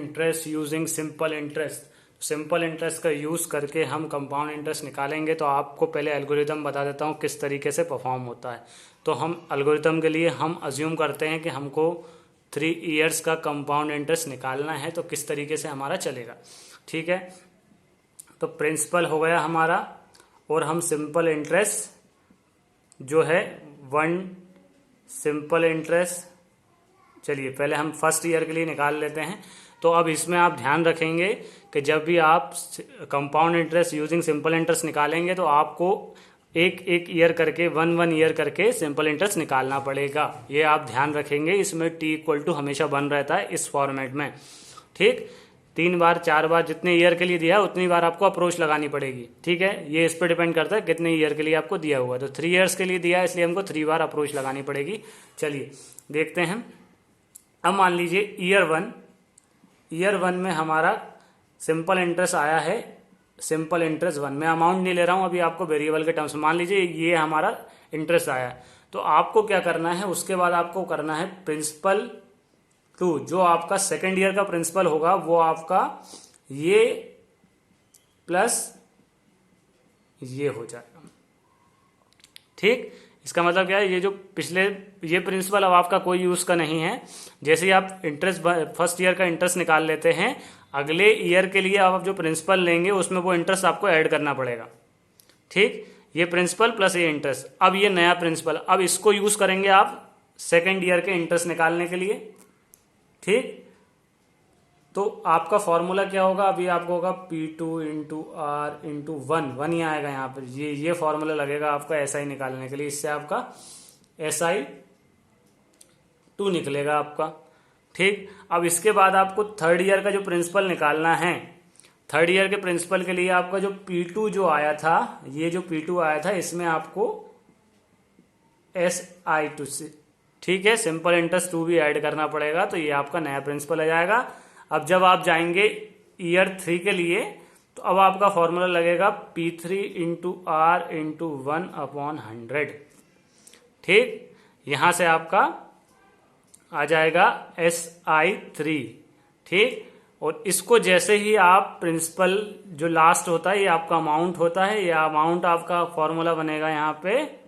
Interest using simple interest. Simple interest का use करके हम कंपाउंड इंटरेस्ट निकालेंगे। तो आपको पहले एल्गोरिथम बता देता हूँ किस तरीके से परफॉर्म होता है। तो हम एल्गोरिथम के लिए हम अज्यूम करते हैं कि हमको 3 ईयर्स का कंपाउंड इंटरेस्ट निकालना है, तो किस तरीके से हमारा चलेगा। ठीक है, तो प्रिंसिपल हो गया हमारा, और हम सिंपल इंटरेस्ट जो है 1 सिंपल इंटरेस्ट, चलिए पहले हम फर्स्ट ईयर के लिए निकाल लेते हैं। तो अब इसमें आप ध्यान रखेंगे कि जब भी आप compound interest using simple interest निकालेंगे तो आपको एक एक ईयर करके 1 ईयर करके सिंपल इंटरेस्ट निकालना पड़ेगा। ये आप ध्यान रखेंगे। इसमें टी इक्वल टू हमेशा 1 रहता है इस फॉर्मेट में। ठीक, 3 बार 4 बार जितने ईयर के लिए दिया है उतनी बार आपको अप्रोच लगानी पड़ेगी। ठीक है, ये इस पर डिपेंड करता है कितने ईयर के लिए आपको दिया हुआ है। तो 3 ईयर्स के लिए दिया है, इसलिए हमको 3 बार अप्रोच लगानी पड़ेगी। चलिए देखते हैं। अब मान लीजिए ईयर वन में हमारा सिंपल इंटरेस्ट आया है। सिंपल इंटरेस्ट 1 में अमाउंट नहीं ले रहा हूं अभी, आपको वेरिएबल के टर्म्स में मान लीजिए ये हमारा इंटरेस्ट आया है। तो आपको क्या करना है, उसके बाद आपको करना है प्रिंसिपल 2, जो आपका सेकेंड ईयर का प्रिंसिपल होगा वो आपका ये प्लस ये हो जाएगा। ठीक, इसका मतलब क्या है, ये जो पिछले ये प्रिंसिपल अब आपका कोई यूज का नहीं है। जैसे ही आप इंटरेस्ट फर्स्ट ईयर का इंटरेस्ट निकाल लेते हैं, अगले ईयर के लिए आप जो प्रिंसिपल लेंगे उसमें वो इंटरेस्ट आपको ऐड करना पड़ेगा। ठीक, ये प्रिंसिपल प्लस ये इंटरेस्ट, अब ये नया प्रिंसिपल, अब इसको यूज करेंगे आप सेकेंड ईयर के इंटरेस्ट निकालने के लिए। ठीक, तो आपका फॉर्मूला क्या होगा, अभी आपको होगा P2 इंटू आर इंटू 1 ही आएगा यहाँ पर। ये फॉर्मूला लगेगा आपका SI निकालने के लिए। इससे आपका SI2 निकलेगा आपका। ठीक, अब इसके बाद आपको थर्ड ईयर का जो प्रिंसिपल निकालना है, थर्ड ईयर के प्रिंसिपल के लिए आपका जो P2 जो आया था, ये जो P2 आया था इसमें आपको SI2 से, ठीक है, सिंपल इंटरेस्ट 2 भी ऐड करना पड़ेगा। तो ये आपका नया प्रिंसिपल आ जाएगा। अब जब आप जाएंगे ईयर 3 के लिए, तो अब आपका फॉर्मूला लगेगा P3 इंटू आर इंटू 1/100। ठीक, यहां से आपका आ जाएगा SI3। ठीक, और इसको जैसे ही आप प्रिंसिपल जो लास्ट होता है ये आपका अमाउंट होता है, ये अमाउंट आपका फॉर्मूला बनेगा यहां पे।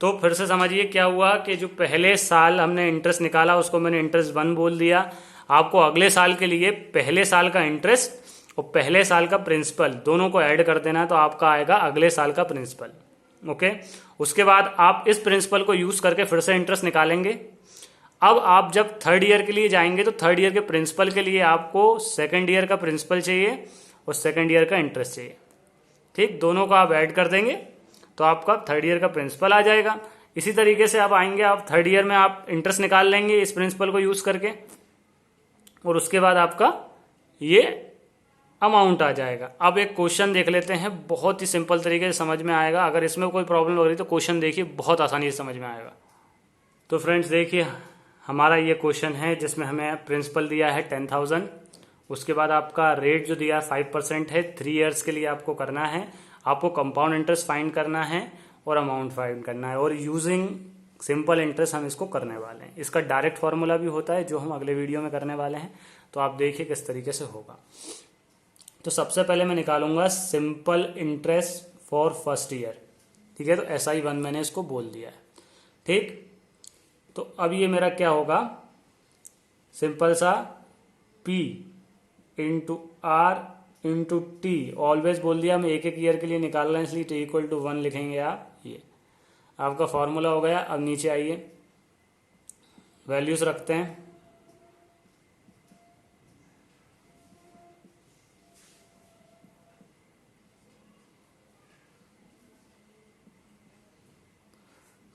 तो फिर से समझिए क्या हुआ कि जो पहले साल हमने इंटरेस्ट निकाला उसको मैंने इंटरेस्ट 1 बोल दिया। आपको अगले साल के लिए पहले साल का इंटरेस्ट और पहले साल का प्रिंसिपल दोनों को ऐड कर देना, तो आपका आएगा अगले साल का प्रिंसिपल। ओके, उसके बाद आप इस प्रिंसिपल को यूज करके फिर से इंटरेस्ट निकालेंगे। अब आप जब थर्ड ईयर के लिए जाएंगे तो थर्ड ईयर के प्रिंसिपल के लिए आपको सेकेंड ईयर का प्रिंसिपल चाहिए और सेकेंड ईयर का इंटरेस्ट चाहिए। ठीक, दोनों को आप ऐड कर देंगे तो आपका थर्ड ईयर का प्रिंसिपल आ जाएगा। इसी तरीके से आप आएंगे, आप थर्ड ईयर में आप इंटरेस्ट निकाल लेंगे इस प्रिंसिपल को यूज करके, और उसके बाद आपका ये अमाउंट आ जाएगा। अब एक क्वेश्चन देख लेते हैं, बहुत ही सिंपल तरीके से समझ में आएगा। अगर इसमें कोई प्रॉब्लम हो रही तो क्वेश्चन देखिए, बहुत आसानी से समझ में आएगा। तो फ्रेंड्स देखिए, हमारा ये क्वेश्चन है जिसमें हमें प्रिंसिपल दिया है 10,000, उसके बाद आपका रेट जो दिया 5% है, 3 ईयर्स के लिए आपको करना है। आपको कंपाउंड इंटरेस्ट फाइंड करना है और अमाउंट फाइंड करना है, और यूजिंग सिंपल इंटरेस्ट हम इसको करने वाले हैं। इसका डायरेक्ट फार्मूला भी होता है जो हम अगले वीडियो में करने वाले हैं। तो आप देखिए किस तरीके से होगा। तो सबसे पहले मैं निकालूंगा simple interest for first year. ठीक है, तो SI1 मैंने इसको बोल दिया है। ठीक, तो अब ये मेरा क्या होगा, सिंपल सा P into R into T, always बोल दिया, मैं एक एक ईयर के लिए निकाल रहा हूं इसलिए T इक्वल टू 1 लिखेंगे आप। ये आपका फॉर्मूला हो गया। अब नीचे आइए, वैल्यूज रखते हैं।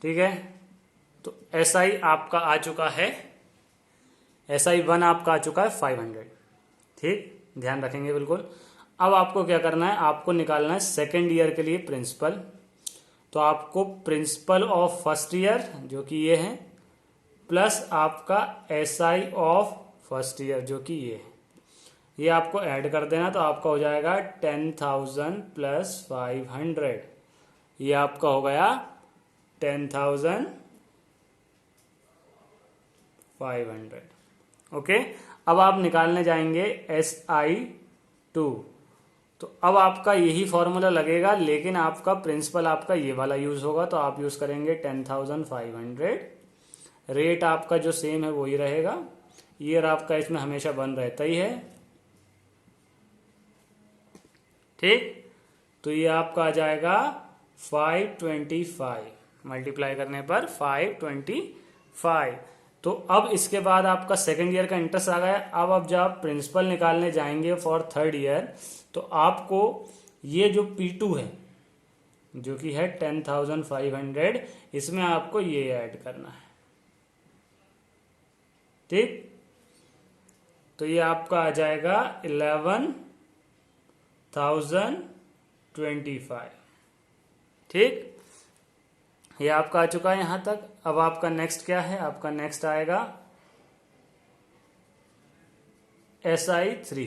ठीक है, तो SI आपका आ चुका है, SI1 आपका आ चुका है 500। ठीक, ध्यान रखेंगे बिल्कुल। अब आपको क्या करना है, आपको निकालना है सेकेंड ईयर के लिए प्रिंसिपल। तो आपको प्रिंसिपल ऑफ फर्स्ट ईयर जो कि ये है, प्लस आपका SI ऑफ फर्स्ट ईयर जो कि ये है, ये आपको ऐड कर देना। तो आपका हो जाएगा 10,000 प्लस 500, ये आपका हो गया 10,500। ओके, अब आप निकालने जाएंगे SI2। तो अब आपका यही फॉर्मूला लगेगा, लेकिन आपका प्रिंसिपल आपका ये वाला यूज होगा, तो आप यूज करेंगे 10,500। रेट आपका जो सेम है वही रहेगा, ईयर आपका इसमें हमेशा 1 रहता ही है। ठीक, तो ये आपका आ जाएगा 525, मल्टीप्लाई करने पर 525। तो अब इसके बाद आपका सेकेंड ईयर का इंटरेस्ट आ गया। अब जब प्रिंसिपल निकालने जाएंगे फॉर थर्ड ईयर, तो आपको ये जो P2 है जो कि है 10,500, इसमें आपको ये ऐड करना है। ठीक, तो ये आपका आ जाएगा 11,025। ठीक, ये आपका आ चुका है यहां तक। अब आपका नेक्स्ट क्या है, आपका नेक्स्ट आएगा SI3।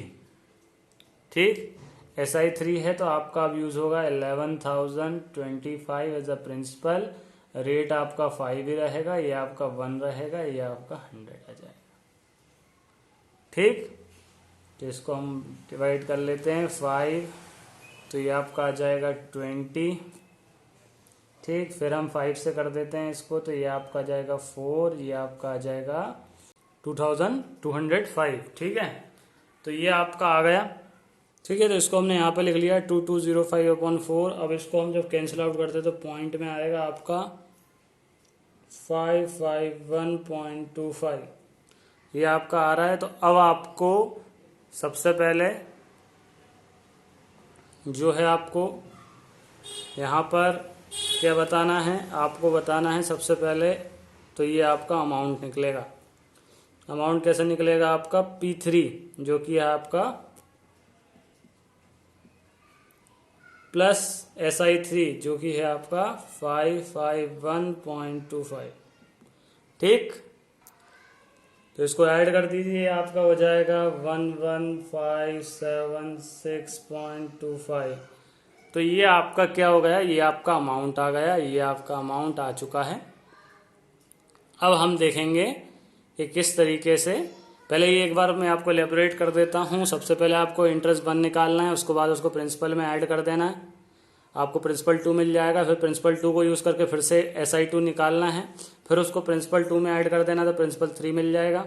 ठीक, SI3 है तो आपका अब यूज होगा 11,025 एज अ प्रिंसिपल। रेट आपका 5 ही रहेगा, ये आपका 1 रहेगा, ये आपका 100 आ जाएगा। ठीक, तो इसको हम डिवाइड कर लेते हैं 5, तो ये आपका आ जाएगा 20। ठीक, फिर हम 5 से कर देते हैं इसको, तो ये आपका आ जाएगा 4, ये आपका आ जाएगा 2,205। ठीक है, तो ये आपका आ गया। ठीक है, तो इसको हमने यहाँ पे लिख लिया 2205/4। अब इसको हम जब कैंसिल आउट करते हैं तो पॉइंट में आएगा आपका 551.25, ये आपका आ रहा है। तो अब आपको सबसे पहले जो है आपको यहाँ पर क्या बताना है, आपको बताना है सबसे पहले, तो ये आपका अमाउंट निकलेगा। अमाउंट कैसे निकलेगा, आपका P3 जो कि है आपका प्लस SI3 जो कि है आपका 551.25। ठीक, तो इसको ऐड कर दीजिए, आपका हो जाएगा 11,576.25। तो ये आपका क्या हो गया, ये आपका अमाउंट आ गया, ये आपका अमाउंट आ चुका है। अब हम देखेंगे कि किस तरीके से, पहले ये एक बार मैं आपको एलेबोरेट कर देता हूँ। सबसे पहले आपको इंटरेस्ट 1 निकालना है, उसके बाद उसको प्रिंसिपल में ऐड कर देना है, आपको प्रिंसिपल 2 मिल जाएगा। फिर प्रिंसिपल 2 को यूज़ करके फिर से SI2 निकालना है, फिर उसको प्रिंसिपल 2 में ऐड कर देना तो प्रिंसिपल 3 मिल जाएगा।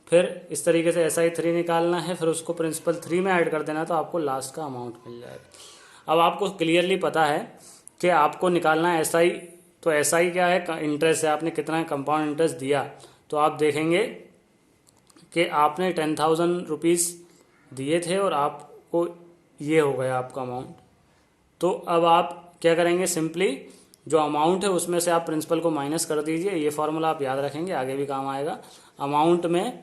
फिर इस तरीके से SI3 निकालना है, फिर उसको प्रिंसिपल 3 में ऐड कर देना तो आपको लास्ट का अमाउंट मिल जाएगा। अब आपको क्लियरली पता है कि आपको निकालना है SI, तो SI क्या है, इंटरेस्ट है, आपने कितना कंपाउंड इंटरेस्ट दिया। तो आप देखेंगे कि आपने 10,000 रुपीज़ दिए थे और आपको ये हो गया आपका अमाउंट। तो अब आप क्या करेंगे, सिंपली जो अमाउंट है उसमें से आप प्रिंसिपल को माइनस कर दीजिए। ये फॉर्मूला आप याद रखेंगे, आगे भी काम आएगा। अमाउंट में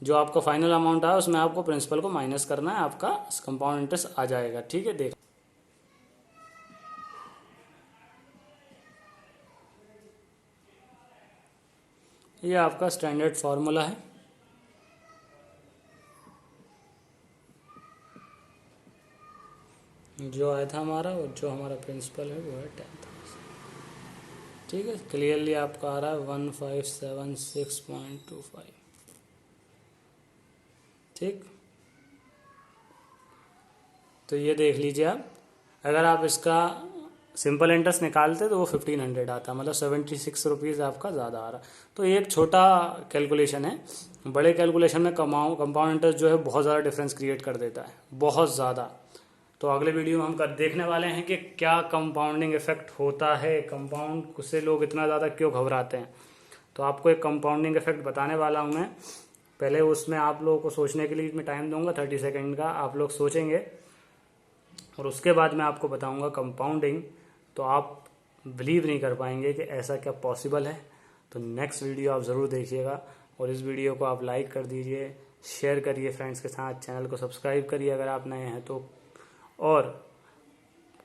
जो आपका फाइनल अमाउंट आया उसमें आपको प्रिंसिपल को माइनस करना है, आपका कंपाउंड इंटरेस्ट आ जाएगा। ठीक है, देख ये आपका स्टैंडर्ड फार्मूला है। जो आया था हमारा, और जो हमारा प्रिंसिपल है वो है 10,000। ठीक है, क्लियरली आपका आ रहा है 1576.25। ठीक, तो ये देख लीजिए आप, अगर आप इसका सिंपल इंटरेस्ट निकालते तो वो 1,500 आता, मतलब 76 रुपीज़ आपका ज़्यादा आ रहा। तो ये एक छोटा कैलकुलेशन है, बड़े कैलकुलेशन में कंपाउंड इंटरेस्ट जो है बहुत ज़्यादा डिफरेंस क्रिएट कर देता है, बहुत ज़्यादा। तो अगले वीडियो में हम देखने वाले हैं कि क्या कंपाउंडिंग इफेक्ट होता है, कंपाउंड से लोग इतना ज़्यादा क्यों घबराते हैं। तो आपको एक कंपाउंडिंग इफेक्ट बताने वाला हूँ मैं। पहले उसमें आप लोगों को सोचने के लिए मैं टाइम दूंगा 30 सेकेंड का, आप लोग सोचेंगे और उसके बाद मैं आपको बताऊंगा कंपाउंडिंग। तो आप बिलीव नहीं कर पाएंगे कि ऐसा क्या पॉसिबल है। तो नेक्स्ट वीडियो आप ज़रूर देखिएगा, और इस वीडियो को आप लाइक कर दीजिए, शेयर करिए फ्रेंड्स के साथ, चैनल को सब्सक्राइब करिए अगर आप नए हैं तो, और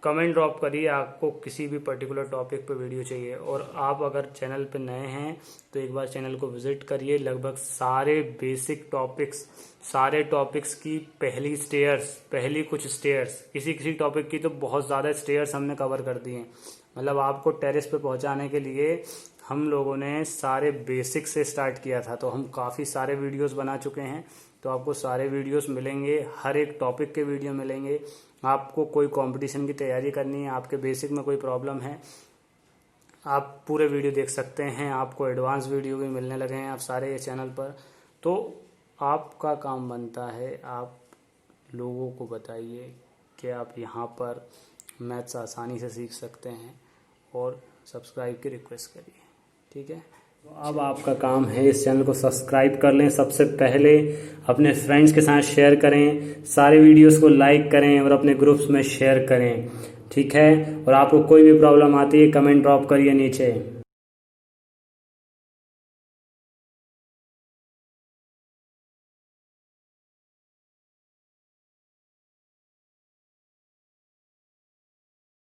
कमेंट ड्रॉप करिए आपको किसी भी पर्टिकुलर टॉपिक पे वीडियो चाहिए। और आप अगर चैनल पे नए हैं तो एक बार चैनल को विजिट करिए। लगभग सारे बेसिक टॉपिक्स, सारे टॉपिक्स की पहली कुछ स्टेयर्स, किसी किसी टॉपिक की तो बहुत ज़्यादा स्टेयर्स हमने कवर कर दी हैं। मतलब आपको टेरेस पे पहुंचाने के लिए हम लोगों ने सारे बेसिक से स्टार्ट किया था, तो हम काफ़ी सारे वीडियोस बना चुके हैं। तो आपको सारे वीडियोस मिलेंगे, हर एक टॉपिक के वीडियो मिलेंगे। आपको कोई कंपटीशन की तैयारी करनी है, आपके बेसिक में कोई प्रॉब्लम है, आप पूरे वीडियो देख सकते हैं। आपको एडवांस वीडियो भी मिलने लगे हैं आप सारे ये चैनल पर। तो आपका काम बनता है, आप लोगों को बताइए कि आप यहाँ पर मैथ्स आसानी से सीख सकते हैं, और सब्सक्राइब की रिक्वेस्ट करिए, ठीक है। तो अब आपका काम है इस चैनल को सब्सक्राइब कर लें सबसे पहले, अपने फ्रेंड्स के साथ शेयर करें, सारे वीडियोस को लाइक करें और अपने ग्रुप्स में शेयर करें, ठीक है। और आपको कोई भी प्रॉब्लम आती है कमेंट ड्रॉप करिए नीचे।